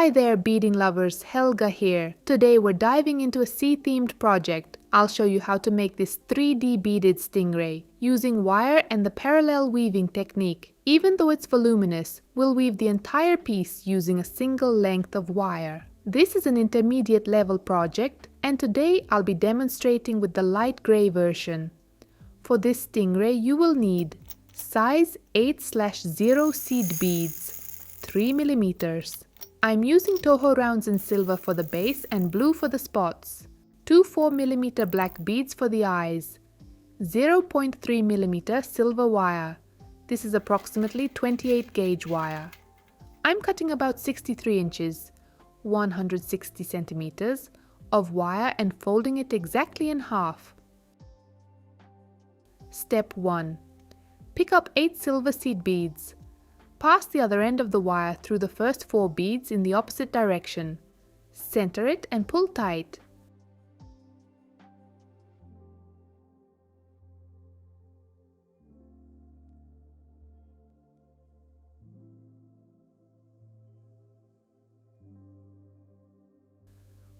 Hi there, beading lovers, Helga here. Today we're diving into a sea-themed project. I'll show you how to make this 3D beaded stingray using wire and the parallel weaving technique. Even though it's voluminous, we'll weave the entire piece using a single length of wire. This is an intermediate level project, and today I'll be demonstrating with the light gray version. For this stingray, you will need size 8/0 seed beads, 3 mm. I'm using Toho rounds in silver for the base and blue for the spots. 2 4mm black beads for the eyes. 0.3mm silver wire. This is approximately 28 gauge wire. I'm cutting about 63 inches, 160 centimeters, of wire and folding it exactly in half. Step 1. Pick up 8 silver seed beads. Pass the other end of the wire through the first 4 beads in the opposite direction. Center it and pull tight.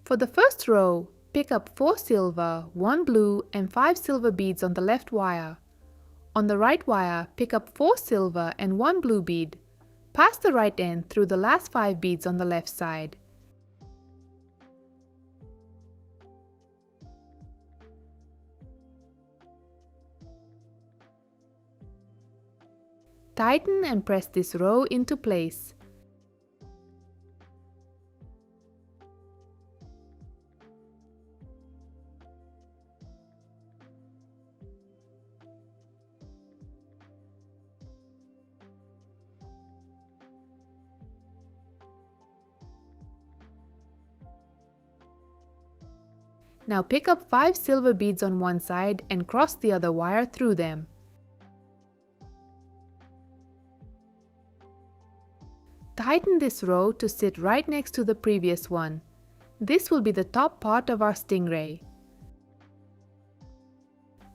For the first row, pick up 4 silver, 1 blue and 5 silver beads on the left wire. On the right wire, pick up 4 silver and 1 blue bead. Pass the right end through the last 5 beads on the left side. Tighten and press this row into place. Now pick up 5 silver beads on one side and cross the other wire through them. Tighten this row to sit right next to the previous one. This will be the top part of our stingray.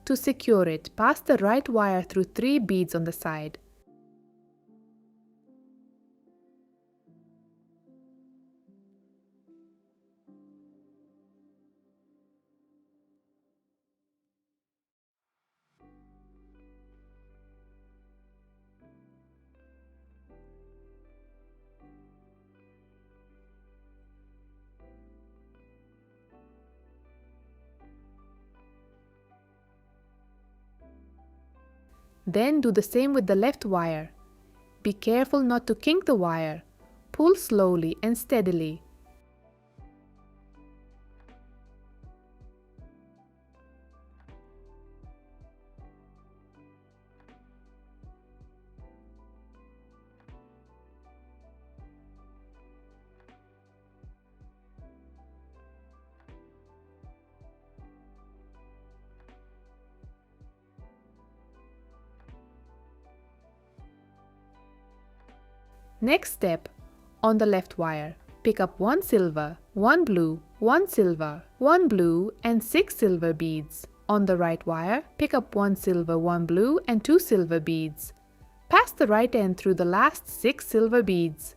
To secure it, pass the right wire through 3 beads on the side. Then do the same with the left wire. Be careful not to kink the wire. Pull slowly and steadily. Next step, on the left wire, pick up 1 silver, 1 blue, 1 silver, 1 blue and 6 silver beads. On the right wire, pick up 1 silver, 1 blue and 2 silver beads. Pass the right end through the last 6 silver beads.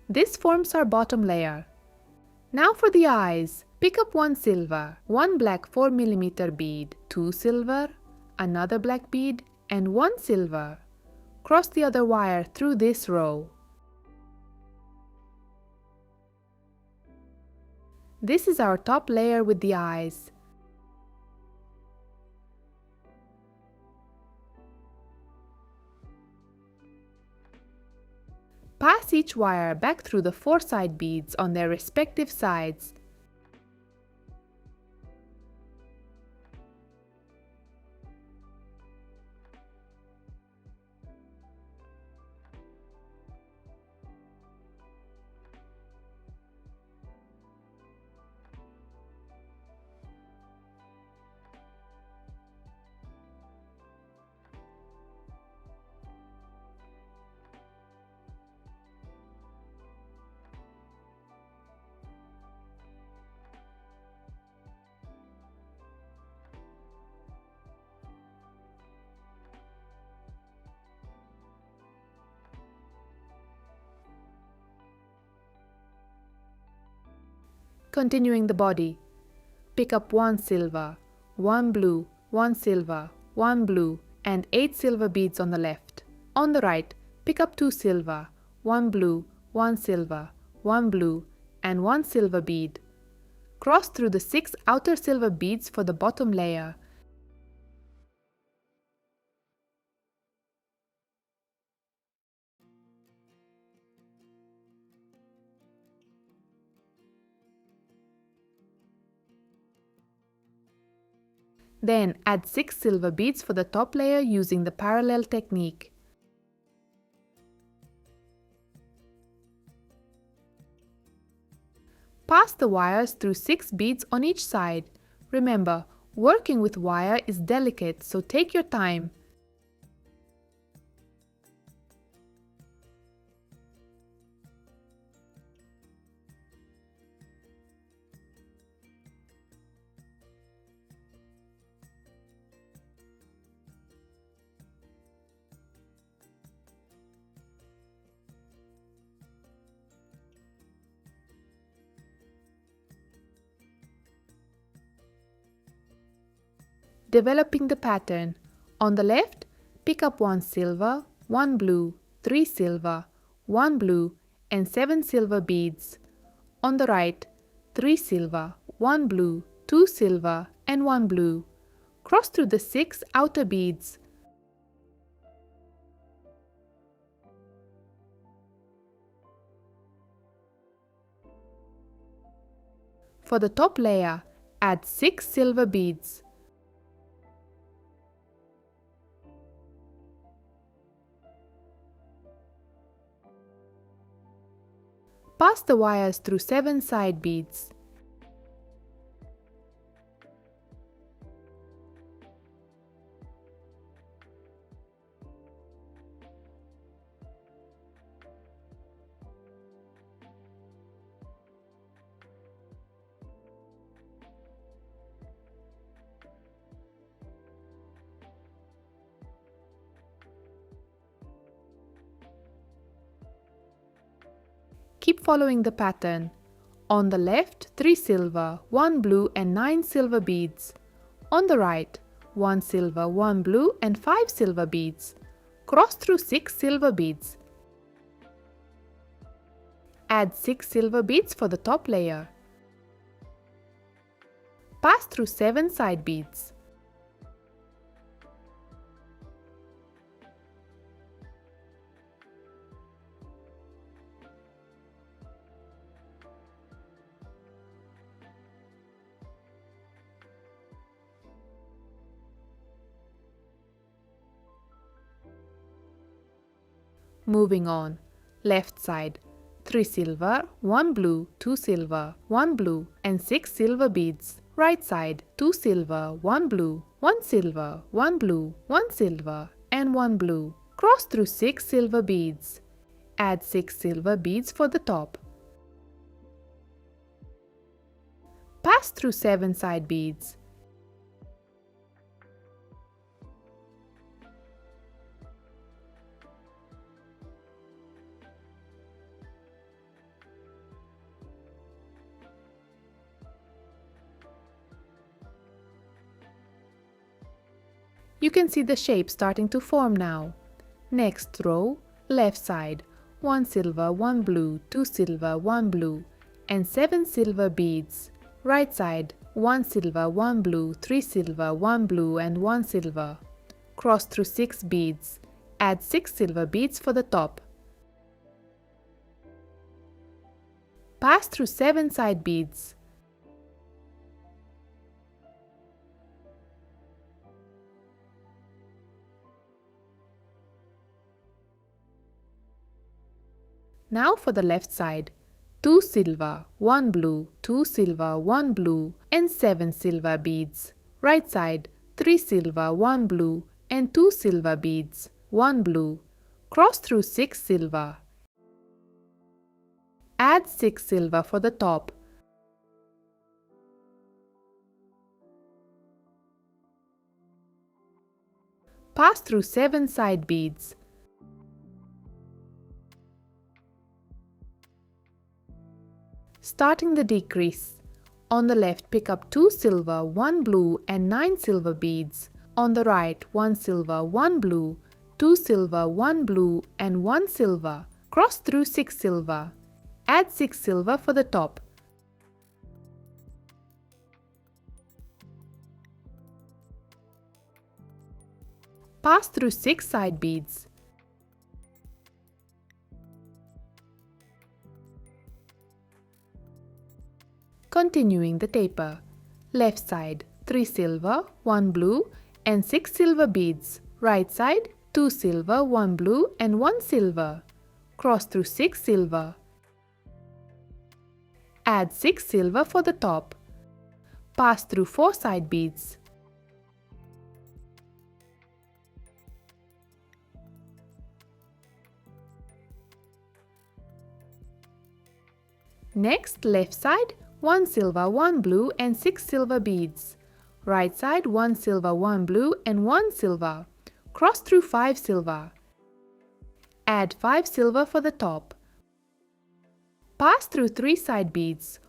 This forms our bottom layer. Now for the eyes, pick up 1 silver, 1 black 4mm bead, 2 silver, another black bead and 1 silver. Cross the other wire through this row. This is our top layer with the eyes. Pass each wire back through the 4 side beads on their respective sides. Continuing the body. Pick up 1 silver, 1 blue, 1 silver, 1 blue, and 8 silver beads on the left. On the right, pick up 2 silver, 1 blue, 1 silver, 1 blue, and 1 silver bead. Cross through the 6 outer silver beads for the bottom layer. Then add 6 silver beads for the top layer using the parallel technique. Pass the wires through 6 beads on each side. Remember, working with wire is delicate, so take your time. Developing the pattern. On the left, pick up 1 silver, 1 blue, 3 silver, 1 blue, and 7 silver beads. On the right, 3 silver, 1 blue, 2 silver, and 1 blue. Cross through the 6 outer beads. For the top layer, add 6 silver beads. Pass the wires through 7 side beads. Keep following the pattern. On the left, 3 silver, 1 blue, and 9 silver beads. On the right, 1 silver, 1 blue, and 5 silver beads. Cross through 6 silver beads. Add 6 silver beads for the top layer. Pass through 7 side beads. Moving on. Left side. 3 silver, 1 blue, 2 silver, 1 blue, and 6 silver beads. Right side. 2 silver, 1 blue, 1 silver, 1 blue, 1 silver, and 1 blue. Cross through 6 silver beads. Add 6 silver beads for the top. Pass through 7 side beads. You can see the shape starting to form now. Next row, left side, 1 silver, 1 blue, 2 silver, 1 blue, and 7 silver beads. Right side, 1 silver, 1 blue, 3 silver, 1 blue, and 1 silver. Cross through 6 beads. Add 6 silver beads for the top. Pass through 7 side beads. Now for the left side, 2 silver, 1 blue, 2 silver, 1 blue, and 7 silver beads. Right side, 3 silver, 1 blue, and 2 silver beads, 1 blue. Cross through 6 silver. Add 6 silver for the top. Pass through 7 side beads. Starting the decrease. On the left, pick up 2 silver, 1 blue and 9 silver beads. On the right, 1 silver, 1 blue, 2 silver, 1 blue and 1 silver. Cross through 6 silver. Add 6 silver for the top. Pass through 6 side beads. Continuing the taper. Left side, 3 silver, 1 blue and 6 silver beads. Right side, 2 silver, 1 blue and 1 silver. Cross through 6 silver. Add 6 silver for the top. Pass through 4 side beads. Next, left side, 1 silver, 1 blue and 6 silver beads. Right side, 1 silver, 1 blue and 1 silver. Cross through 5 silver. Add 5 silver for the top. Pass through 3 side beads.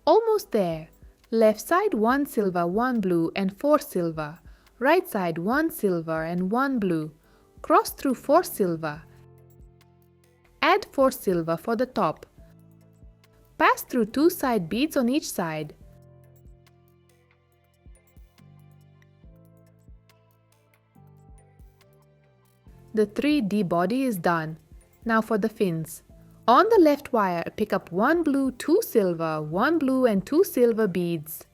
Almost there. Left side, 1 silver, 1 blue and 4 silver. Right side, 1 silver and 1 blue. Cross through 4 silver. Add 4 silver for the top. Pass through 2 side beads on each side. The 3D body is done. Now for the fins. On the left wire, pick up 1 blue, 2 silver, 1 blue and 2 silver beads.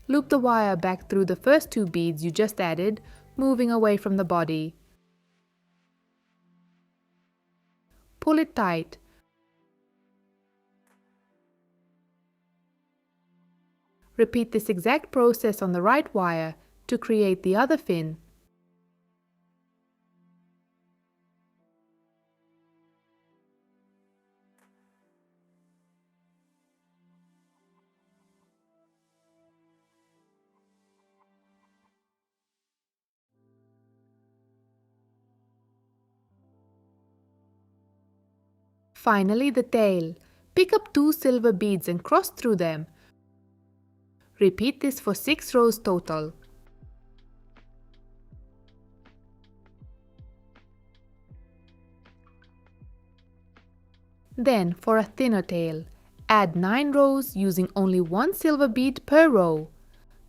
Loop the wire back through the first 2 beads you just added, moving away from the body. Pull it tight. Repeat this exact process on the right wire to create the other fin. Finally, the tail. Pick up 2 silver beads and cross through them. Repeat this for 6 rows total. Then, for a thinner tail, add 9 rows using only 1 silver bead per row.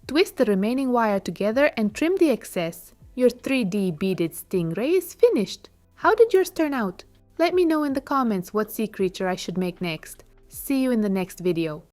Twist the remaining wire together and trim the excess. Your 3D beaded stingray is finished. How did yours turn out? Let me know in the comments what sea creature I should make next. See you in the next video.